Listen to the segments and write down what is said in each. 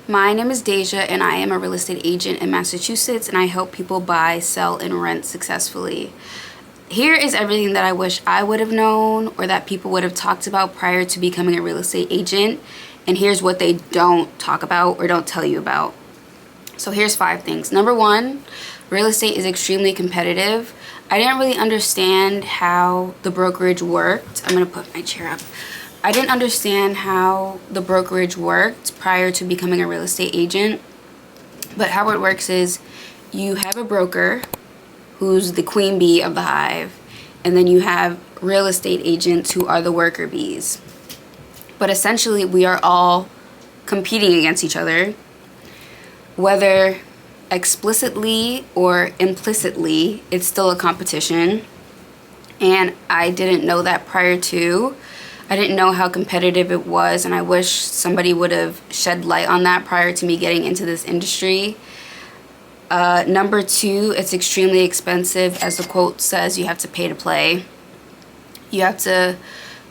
My name is Deja and I am a real estate agent in Massachusetts, and I help people buy, sell, and rent successfully. Here is everything that I wish I would have known or that people would have talked about prior to becoming a real estate agent, and here's what they don't talk about or don't tell you about. So here's 5 things. Number 1, real estate is extremely competitive. I didn't really understand how the brokerage worked. I'm gonna put my chair up. I didn't understand how the brokerage worked prior to becoming a real estate agent. But how it works is you have a broker who's the queen bee of the hive, and then you have real estate agents who are the worker bees. But essentially we are all competing against each other, whether explicitly or implicitly. It's still a competition, and I didn't know that prior to. I didn't know how competitive it was, and I wish somebody would have shed light on that prior to me getting into this industry. Number 2, it's extremely expensive. As the quote says, you have to pay to play. You have to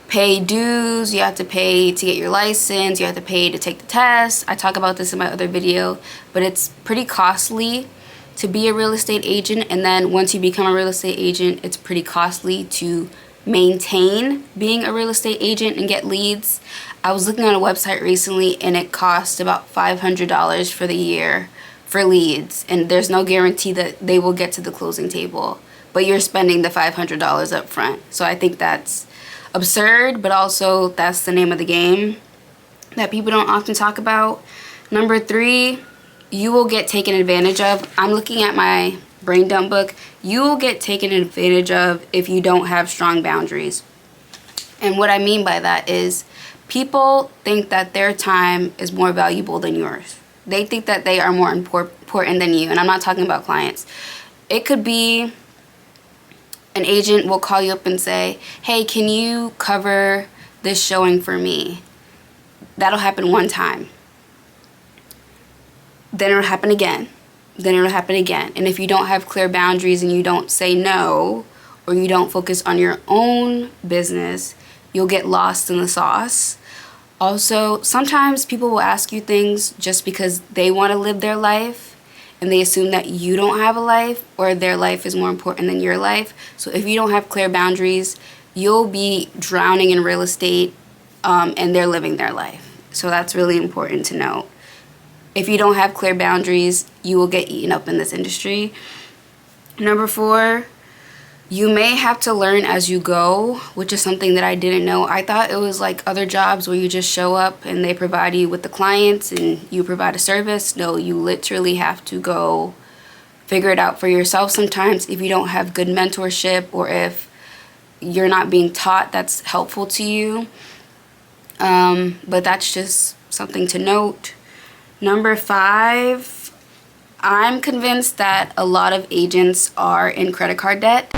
pay dues, you have to pay to get your license, you have to pay to take the test. I talk about this in my other video, but it's pretty costly to be a real estate agent, and then once you become a real estate agent, it's pretty costly to maintain being a real estate agent and get leads. I was looking on a website recently and it costs about $500 for the year for leads, and there's no guarantee that they will get to the closing table, but you're spending the $500 up front. So I think that's absurd, but also that's the name of the game that people don't often talk about. Number 3, you will get taken advantage of. I'm looking at my brain dump book. You will get taken advantage of if you don't have strong boundaries. And what I mean by that is people think that their time is more valuable than yours. They think that they are more important than you, and I'm not talking about clients. It could be an agent will call you up and say, hey, can you cover this showing for me? That'll happen one time. Then it'll happen again. Then it'll happen again. And if you don't have clear boundaries and you don't say no, or you don't focus on your own business, you'll get lost in the sauce. Also, sometimes people will ask you things just because they want to live their life, and they assume that you don't have a life or their life is more important than your life. So if you don't have clear boundaries, you'll be drowning in real estate, and they're living their life. So that's really important to note. If you don't have clear boundaries, you will get eaten up in this industry. Number 4, you may have to learn as you go, which is something that I didn't know. I thought it was like other jobs where you just show up and they provide you with the clients and you provide a service. No, you literally have to go figure it out for yourself sometimes if you don't have good mentorship or if you're not being taught that's helpful to you. But that's just something to note. Number 5, I'm convinced that a lot of agents are in credit card debt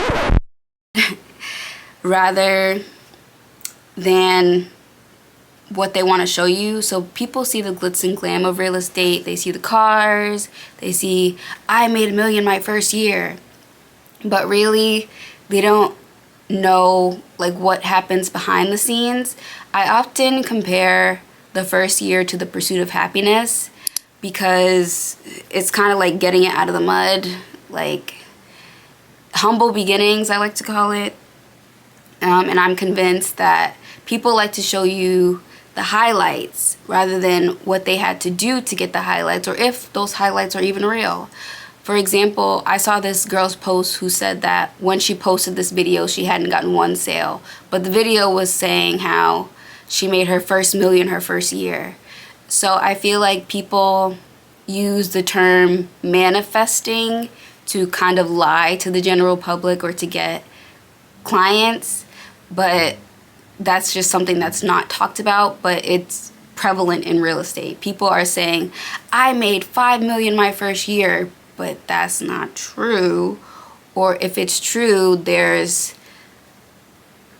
rather than what they want to show you. So people see the glitz and glam of real estate. They see the cars. They see, I made $1 million my first year. But really, they don't know like what happens behind the scenes. I often compare the first year to the pursuit of happiness, because it's kind of like getting it out of the mud, like humble beginnings, I like to call it. And I'm convinced that people like to show you the highlights rather than what they had to do to get the highlights, or if those highlights are even real. For example, I saw this girl's post who said that when she posted this video, she hadn't gotten one sale, but the video was saying how she made her first $1 million her first year. So I feel like people use the term manifesting to kind of lie to the general public or to get clients, but that's just something that's not talked about, but it's prevalent in real estate. People are saying, I made $5 million my first year, but that's not true. Or if it's true, there's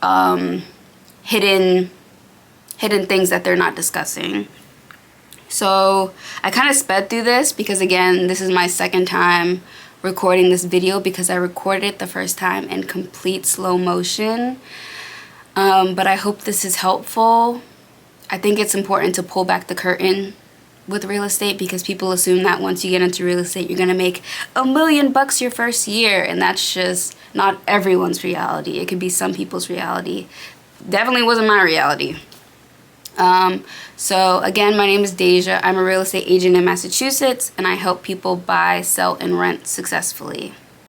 hidden things that they're not discussing. So I kind of sped through this because, again, this is my second time recording this video because I recorded it the first time in complete slow motion. But I hope this is helpful. I think it's important to pull back the curtain with real estate, because people assume that once you get into real estate, you're gonna make $1 million your first year, and that's just not everyone's reality. It could be some people's reality. Definitely wasn't my reality. So again, my name is Deja. I'm a real estate agent in Massachusetts, and I help people buy, sell, and rent successfully.